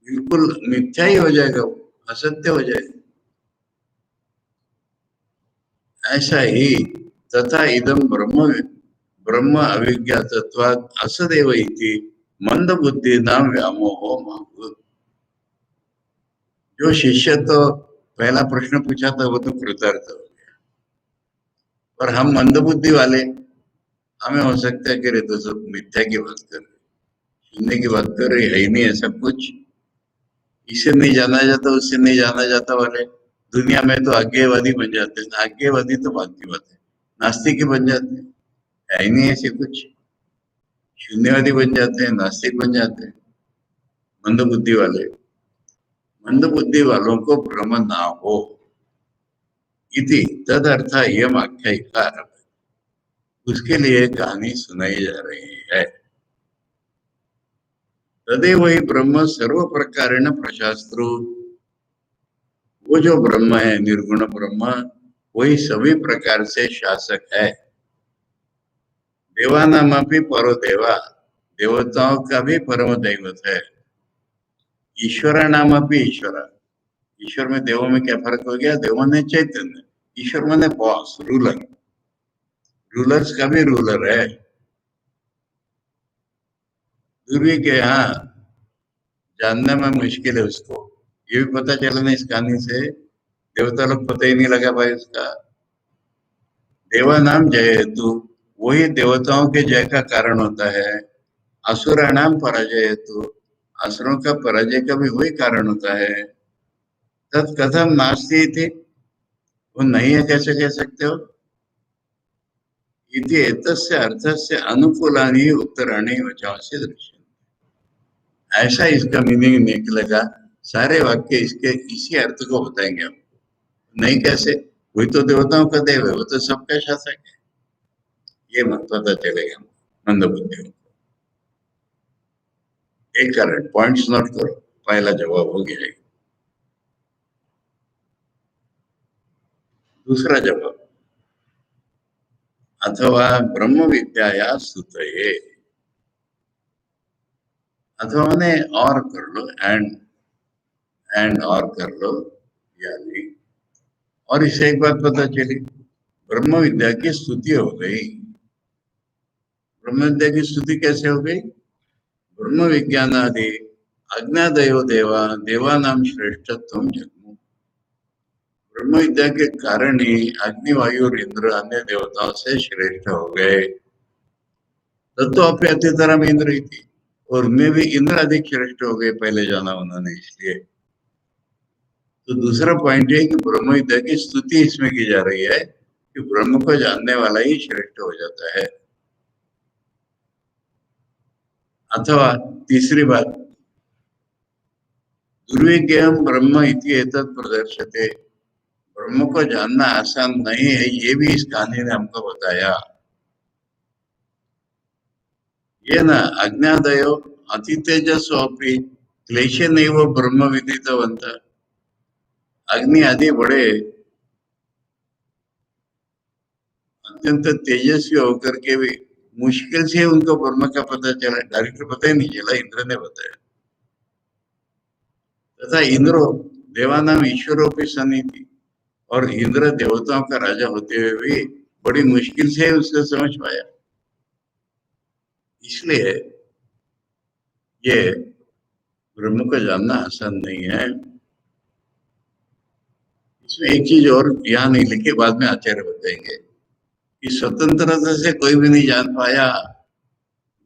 बिल्कुल मिथ्या ही हो जाएगा, असत्य हो जाएगा। ऐसा ही तथा इदम ब्रह्म, ब्रह्म अविज्ञातत्वात् असदेव इति मंद बुद्धि नाम व्यामोहो महभूत। जो शिष्य तो पहला प्रश्न पूछा था वो तो कृतार्थ हो गया, पर हम मंद बुद्धि वाले, हमें हो सकता है कि रे तो सब मिथ्या की बात कर रहे, सुनने की बात कर रहे, है ही नहीं ऐसा कुछ, इसे नहीं जाना जाता, उससे नहीं जाना जाता वाले दुनिया में तो आज्ञेयवादी बन जाते हैं। आज्ञेयवादी तो बात की बात है, नास्तिक ही बन जाते हैं, है ही नहीं ऐसे कुछ, शून्यवादी बन जाते हैं, नास्तिक बन जाते हैं मंद बुद्धि वाले। मंद बुद्धि वालों को भ्रम ना हो इति तदर्थ यम आख्यायिका, उसके लिए कहानी सुनाई जा रही है। तदेव ही ब्रह्म सर्व प्रकारेण प्रशास्त्रु, वो जो ब्रह्म है निर्गुण ब्रह्म, वही सभी प्रकार से शासक है। देवानामपि परो देवा, देवताओं का भी परम दैवत है। ईश्वर नाम अपनी ईश्वर, ईश्वर में देवों में क्या फर्क हो गया, देवों ने चैतन्य, ईश्वर माने बॉस, रूलर, रूलर्स का भी रूलर है। दूरी के यहाँ जानने में मुश्किल है उसको। ये भी पता चला ना इस कहानी से, देवता लोग पता ही नहीं लगा भाई उसका। देवा नाम जय हेतु, वही देवताओं के जय का कारण होता है। असुरा नाम पराजय हेतु, असुरों का पराजय का भी वही कारण होता है। तत्कथम नास्ती थी, वो नहीं है कैसे कह सकते हो? इति एतस्य अर्थस्य अनुकूलानि उत्तराणि वचांसि दृश्यन्ते। ऐसा इसका मीनिंग निकलेगा। सारे वाक्य इसके इसी अर्थ को बताएंगे हम। नहीं कैसे? वही तो देवताओं का देव है, वो तो सबका शासक है। ये मत पता चलेगा मंदबुद्धि को। एक कारण पॉइंट्स नोट करो, पहला जवाब हो गया। दूसरा जवाब, अथवा ब्रह्म विद्या स्तुतये, अथवा ने और कर लो, एंड और कर लो, यानी और इससे एक बात पता चली, ब्रह्म विद्या की स्तुति हो गई। ब्रह्म विद्या की स्तुति कैसे हो गई? ब्रह्म विज्ञानादि अज्ञादयो देवा देवानाम श्रेष्ठत्व जन्म। ब्रह्म विद्या के कारण ही अग्नि वायु और इंद्र अन्य देवताओं से श्रेष्ठ हो गए। तत्व अप्यतितरम इंद्र ही थी, और उनमें भी इंद्र अधिक श्रेष्ठ हो गए, पहले जाना उन्होंने इसलिए। तो दूसरा पॉइंट है कि ब्रह्म विद्या की स्तुति इसमें की जा रही है कि ब्रह्म को जानने वाला ही श्रेष्ठ हो जाता है। अथवा तीसरी बात, दुर्विज्ञम ब्रह्म इति एतत् प्रदर्शते, ब्रह्म को जानना आसान नहीं है, ये भी इस कहानी ने हमको बताया। ये न अज्ञादयो अति तेजस्वी क्लेश नहीं वो ब्रह्म विदितवंत, अग्नि आदि बड़े अत्यंत तेजस्वी होकर के भी मुश्किल से उनको ब्रह्म का पता चला, डायरेक्ट पता ही नहीं चला, इंद्र ने बताया। तथा इंद्रो देवानाम ईश्वरों की सनी थी, और इंद्र देवताओं का राजा होते हुए भी बड़ी मुश्किल से उसको समझ पाया। इसलिए ये ब्रह्म को जानना आसान नहीं है। इसमें एक चीज और यहाँ नहीं लिखी, बाद में आचार्य बताएंगे कि स्वतंत्रता से कोई भी नहीं जान पाया,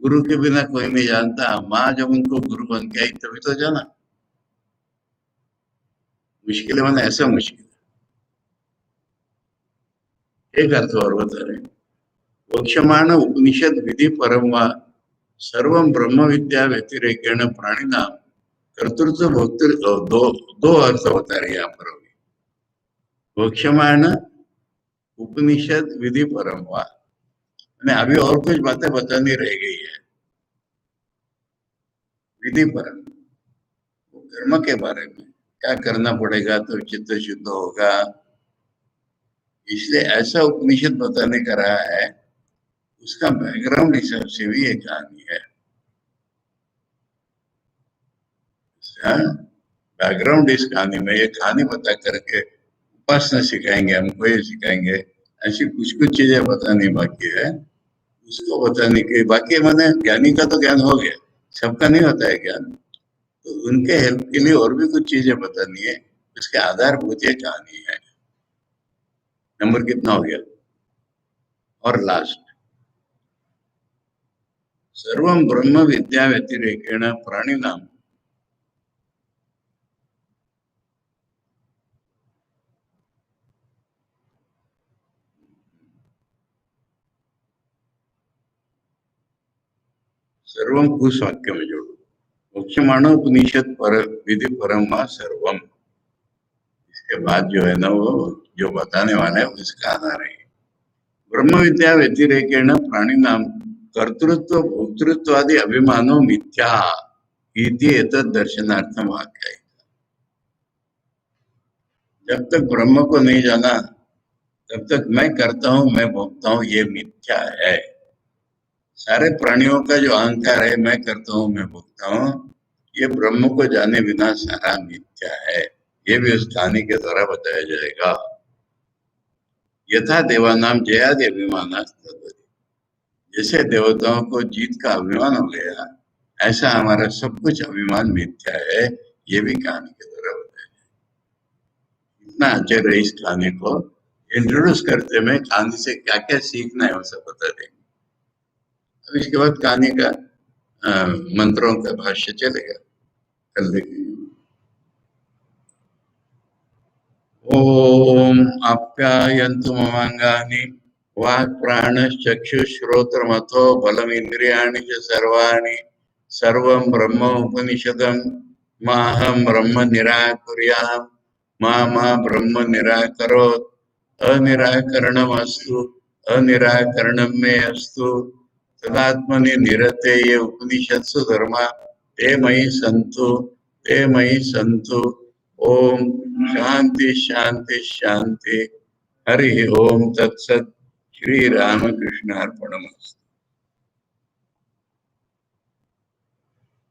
गुरु के बिना कोई नहीं जानता। माँ जब उनको गुरु बन के आई तभी तो जाना। मुश्किल है, मैंने ऐसा मुश्किल। एक अर्थ और बता रहे, वक्ष्यमाण उपनिषद विधि परम व सर्वं ब्रह्म विद्या व्यतिरेकेण प्राणिनाम कर्तृत्व भोक्तृ, दो अर्थ बता रहे यहाँ पर। वक्ष्यमाण उपनिषद विधि परम व, अभी और कुछ बातें बतानी रह गई है। विधि परम, कर्म के बारे में क्या करना पड़ेगा तो चित्त शुद्ध होगा, इसलिए ऐसा उपनिषद बताने का रहा है। उसका बैकग्राउंड हिसाब से भी एक कहानी है। बैकग्राउंड इस कहानी में, ये कहानी बता करके उपासना सिखाएंगे हमको, ये सिखाएंगे। ऐसी कुछ कुछ चीजें बतानी बाकी है, उसको बताने के बाकी। मैंने ज्ञानी का तो ज्ञान हो गया, सबका नहीं होता है ज्ञान, तो उनके हेल्प के लिए और भी कुछ चीजें बतानी है, उसके आधारभूत ये कहानी है। नंबर कितना हो गया? और लास्ट, सर्वं ब्रह्म विद्या व्यतिरेकेण प्राणिनाम, सर्वम उस वाक्य में जोड़ो, मुख्यमाण उपनिषद पर विधि परम सर्वम, इसके बाद जो है ना वो जो बताने वाला है उसका आधार है। ब्रह्म विद्या व्यतिरेकेण प्राणी नाम कर्तृत्व भोक्तृत्व आदि अभिमानो मिथ्या इति एतत् दर्शनार्थम वाक्य है। जब तक ब्रह्म को नहीं जाना तब तक मैं करता हूं, मैं भोगता हूं, ये मिथ्या है। सारे प्राणियों का जो अहंकार है, मैं करता हूं मैं भोगता हूं, ये ब्रह्म को जाने बिना सारा मिथ्या है। ये भी उस कहानी के द्वारा बताया जाएगा। यथा देवानाम जयादि अभिमान, जैसे देवताओं को जीत का अभिमान हो गया, ऐसा हमारा सब कुछ अभिमान मिथ्या है। ये भी कहानी के द्वारा बताया। इतना आश्चर्य इस कहानी को इंट्रोड्यूस करते में कहानी से क्या क्या सीखना है वो सब बता देंगे। अब इसके बाद कहानी का मंत्रों का भाष्य चलेगा, कल देखेंगे। ओम आप्यायन्तु ममांगानि वाक् प्राणश्चक्षुश्रोत्रमथो बलमिन्द्रियाणि च सर्वाणि सर्वं ब्रह्म उपनिषदं माहं ब्रह्म निराकुर्याम् मा ब्रह्म निराकरोत् अनिराकरणमस्तु अनिराकरणं मे अस्तु तदात्मनि निरतेय उपनिषत्सु धर्मा ते मयि सन्तु ओम शांति शांति शांति। हरि ओम तत्सत। श्री रामकृष्ण अर्पणमस्तु।